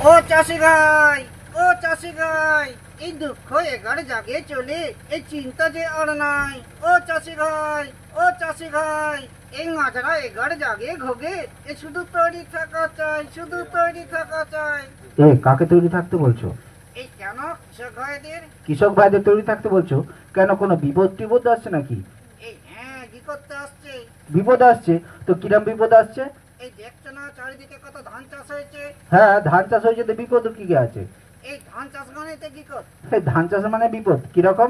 ও চাষি ভাই, ও চাষি ভাই, এই দুঃখ এগার জাগে চলে, এই চিন্তা যে আর নাই। ও চাষি ভাই, ও চাষি ভাই, এই মাঝরা এগার জাগে ঘোগে, এ শুধু তৈরি থাকা চাই, শুধু তৈরি থাকা চাই। কাকে তৈরি থাকতে বলছো? এই কেন কৃষক ভাইদের? কৃষক ভাইদের তৈরি থাকতে বলছো কেন? কোনো বিপদ টিপদ আসছে নাকি? এই হ্যাঁ, কি করতে আসছে? বিপদ আসছে? তো কিরম বিপদ আসছে? এই দেখছো না চারিদিকে কত ধান চাষ হয়েছে? হ্যাঁ, ধান চাষ হয়েছে তো বিপদ কি আছে? এই ধান চাষ গানেতে কি কর? এই ধান চাষ মানে বিপদ কিরকম?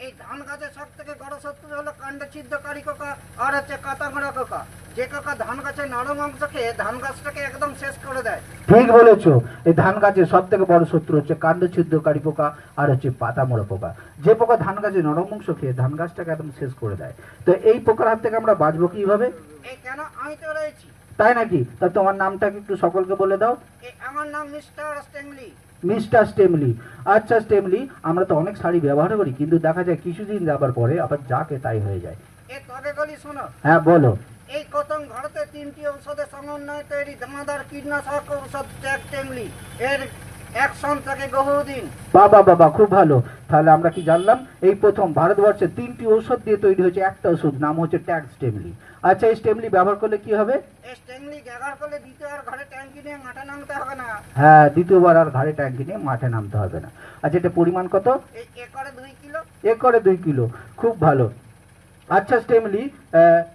এই ধান গাছের সব থেকে বড় শত্রু হলো কাণ্ড ছিদ্রকারী পোকা আর হচ্ছে কাটামোড়া পোকা। যে পোকা ধান গাছের নরম অংশ খেয়ে ধান গাছটাকে একদম শেষ করে দেয়। ঠিক বলেছো। এই ধান গাছের সব থেকে বড় শত্রু হচ্ছে কাণ্ড ছিদ্রকারী পোকা আর হচ্ছে পাতা মোড়া পোকা। যে পোকা ধান গাছের নরম অংশ খেয়ে ধান গাছটাকে একদম শেষ করে দেয়। তো এই পোকার হাত থেকে আমরা বাঁচবো কিভাবে? এই কেন, আমি তো রয়েছি। তাই নাকি? তা তোমার নামটা কি একটু সকলকে বলে দাও। এই আমার নাম মিস্টার স্টেংলি। মিস্টার স্টেমলি। আচ্ছা স্টেমলি, আমরা তো অনেক শাড়ি ব্যবহার করি, কিন্তু দেখা যায় কিছুদিন যাবার পরে আবার যাকে তাই হয়ে যায়। এ তবে বলি শোনো। হ্যাঁ বলো। এই প্রথম ভারতে 3টি ঔষধের সমন্বয়ে তৈরি দানাদার কীটনাশক ঔষধ ট্যাগ টেমলি এর অ্যাকশন থাকে বহুদিন। বাবা বাবা, খুব ভালো। তাহলে আমরা কি জানলাম, এই প্রথম ভারতবর্ষে 3টি ঔষধ দিয়ে তৈরি হয়েছে একটা ওষুধ, নাম হচ্ছে ট্যাগ স্টেমলি। আচ্ছা, এই স্টেমলি ব্যবহার করলে কি হবে? এই স্টেংলি ব্যবহার করলে দ্বিতীয়বার ঘরে ট্যাঙ্কি নিয়ে মাঠে নামতে হবে না। হ্যাঁ, দ্বিতীয়বার আর ঘাড়ে ট্যাঙ্কি নিয়ে মাঠে নামতে হবে না। আচ্ছা, এটা পরিমাণ কত? এই একরে 2 কিলো। একরে 2 কিলো। খুব ভালো। আচ্ছা স্টেমলি,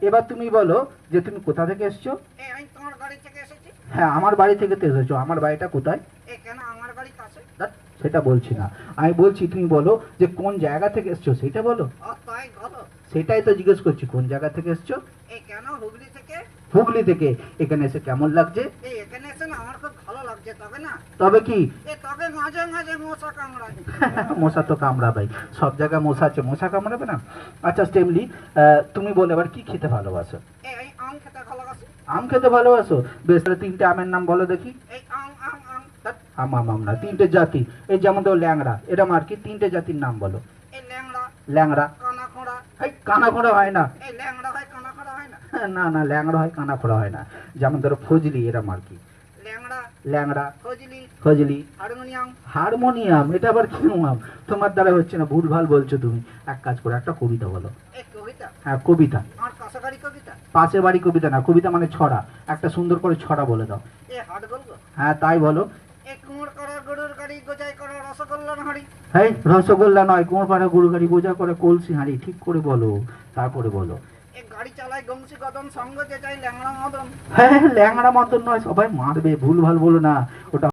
এবার তুমি বলো যে তুমি কোথা থেকে এসছো? এই আমি তোমার বাড়ি থেকে এসেছি। হ্যাঁ, আমার বাড়ি থেকে তো এসেছো। আমার বাড়িটা কোথায়? এই কেন, আমার বাড়ি কাছে। ধ্যাৎ, সেটা বলছি না। আমি বলছি তুমি বলো যে কোন জায়গা থেকে এসছো, সেটা বলো। ও তাই বলো। সেটাই তো জিজ্ঞেস করছি, কোন জায়গা থেকে এসছো? এই কেন, হুগলি থেকে। হুগলি থেকে। এখানে এসে কেমন লাগছে? এই এখানে এসে না আমার খুব ভালো লাগছে, তবে না, তবে কি? তবে মাঝে মাঝে মশা কামড়ায়। মশা তো কামড়াবেই, সব জায়গায় মশা আছে, মশা কামড়াবে না? আচ্ছা স্টেমলি, তুমি বলো এবার কি খেতে ভালোবাসো? এই আমি আম খেতে ভালোবাসি। আম খেতে ভালোবাসো? বেশ, তাহলে 3টে আমের নাম বলো দেখি। এই আম আম আম। ধ্যাৎ, আম আম আম না, 3টে জাতি। এই যেমন তো ল্যাংড়া, এরম আর কি 3টে জাতির নাম বলো। এই ল্যাংড়া, ল্যাংড়া। কানা খোঁড়া। এই কানা খোঁড়া হয় না। এই ল্যাংড়া হয়, কানা খোঁড়া হয় না। না না, ল্যাংড়া হয়, কানা খোঁড়া হয় না। যেমন ধরো ফজলি, এরম আর কি। ল্যাংড়া, ল্যাংড়া, ফজলি, ফজলি। হারমোনিয়াম। হারমোনিয়াম? এটা আবার কি নাম? তোমার দ্বারা হচ্ছে না, ভুলভাল বলছো তুমি। এক কাজ করো, একটা কবিতা বলো। এই কবিতা? হ্যাঁ, কবিতা। আমার কাছাকাছি কবিতা। পাশের বাড়ি কবিতা না, কবিতা মানে ছড়া। একটা সুন্দর করে ছড়া বলে দাও। এই হাট বলবো? হ্যাঁ, তাই বলো। এই কুমোর করা গরুর গাড়ি, গোজাই করা রসগোল্লার হাঁড়ি। হ্যাঁ, রসগোল্লা নয়, কুমোরপাড়া গরু গাড়ি বোঝা করে কলসি হাঁড়ি। ঠিক করে বলো, তারপরে বলো। এই গাড়ি চালায় গংসি গদন, সঙ্গ যে চাই ল্যাংড়া মদন। হ্যাঁ, ল্যাংড়া মতন নয়, সবাই মারবে, ভুলভাল বলো না। ওটা